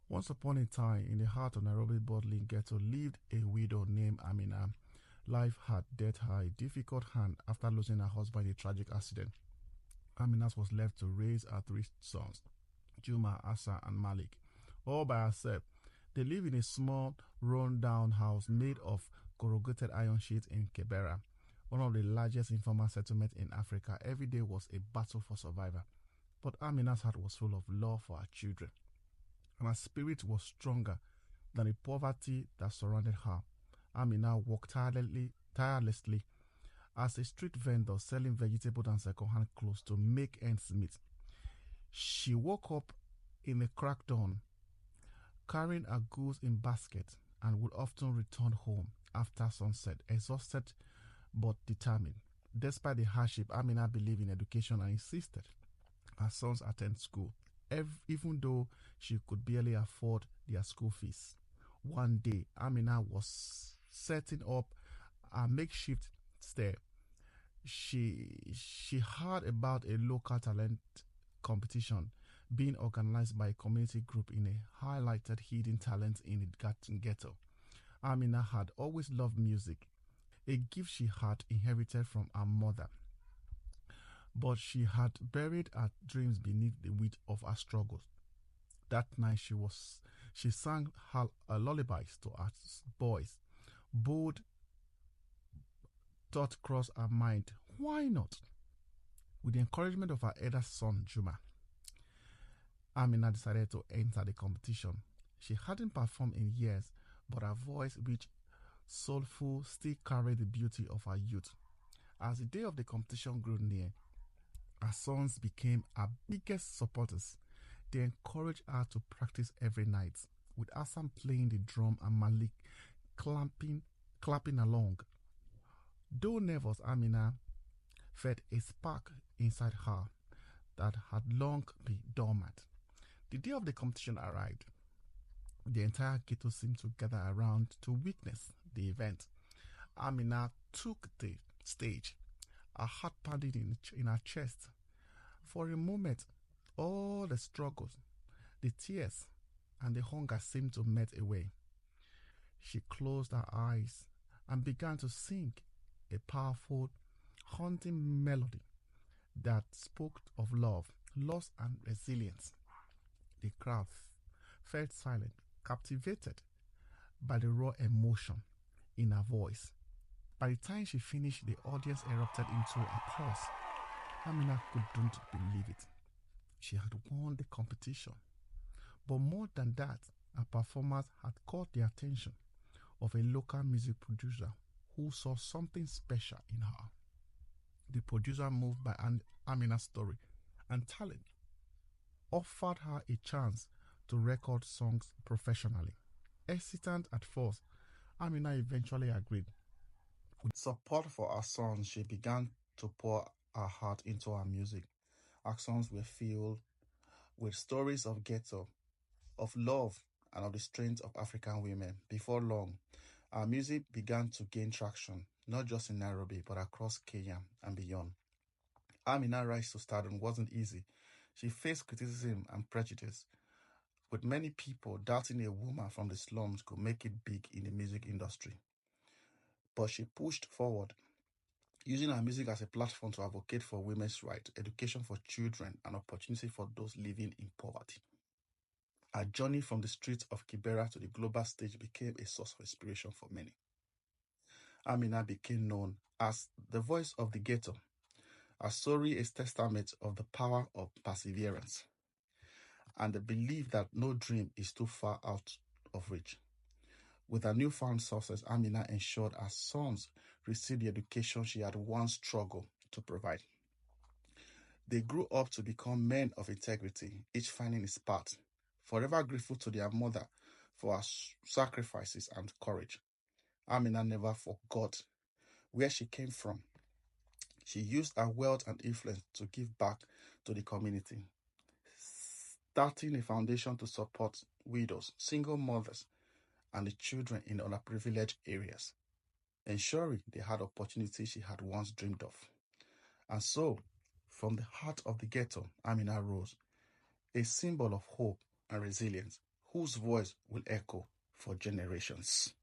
Once upon a time, in the heart of Nairobi Bodlin Ghetto lived a widow named Amina. Life had dealt her a difficult hand after losing her husband in a tragic accident. Amina was left to raise her three sons, Juma, Asa, and Malik, all by herself. They live in a small, run-down house made of corrugated iron sheets in Kibera, one of the largest informal settlements in Africa. Every day was a battle for survival. But Amina's heart was full of love for her children, and her spirit was stronger than the poverty that surrounded her. Amina worked tirelessly as a street vendor selling vegetables and second-hand clothes to make ends meet. She woke up in the crack dawn, carrying her goods in baskets, and would often return home after sunset, exhausted but determined. Despite the hardship, Amina believed in education and insisted her sons attend school, even though she could barely afford their school fees. One day, Amina was setting up a makeshift stair. She heard about a local talent competition being organized by a community group in a highlighted hidden talent in the ghetto. Amina had always loved music, a gift she had inherited from her mother, but she had buried her dreams beneath the weight of her struggles. That night she sang lullabies to her boys. Bold thought crossed her mind. Why not? With the encouragement of her eldest son, Juma, Amina decided to enter the competition. She hadn't performed in years, but her voice, which soulful, still carried the beauty of her youth. As the day of the competition grew near, her sons became her biggest supporters. They encouraged her to practice every night, with Hassan playing the drum and Malik clapping along. Though nervous, Amina felt a spark inside her that had long been dormant. The day of the competition arrived. The entire ghetto seemed to gather around to witness the event. Amina took the stage, her heart pounding in her chest. For a moment, all the struggles, the tears, and the hunger seemed to melt away. She closed her eyes and began to sing a powerful, haunting melody that spoke of love, loss, and resilience. The crowd felt silent, captivated by the raw emotion in her voice. By the time she finished, the audience erupted into applause. Amina couldn't believe it. She had won the competition. But more than that, her performance had caught the attention of a local music producer who saw something special in her. The producer, moved by Amina's story and talent, offered her a chance to record songs professionally. Hesitant at first, Amina eventually agreed. With support for her sons, she began to pour her heart into her music. Her songs were filled with stories of ghetto, of love, and of the strength of African women. Before long, our music began to gain traction, not just in Nairobi, but across Kenya and beyond. Amina's rise to stardom wasn't easy. She faced criticism and prejudice, with many people doubting a woman from the slums could make it big in the music industry. But she pushed forward, using her music as a platform to advocate for women's rights, education for children, and opportunity for those living in poverty. Her journey from the streets of Kibera to the global stage became a source of inspiration for many. Amina became known as the voice of the ghetto. Her story is testament of the power of perseverance and the belief that no dream is too far out of reach. With her newfound success, Amina ensured her sons received the education she had once struggled to provide. They grew up to become men of integrity, each finding his path, forever grateful to their mother for her sacrifices and courage. Amina never forgot where she came from. She used her wealth and influence to give back to the community, starting a foundation to support widows, single mothers, and the children in underprivileged areas, ensuring they had opportunities she had once dreamed of. And so, from the heart of the ghetto, Amina rose, a symbol of hope and resilience, whose voice will echo for generations.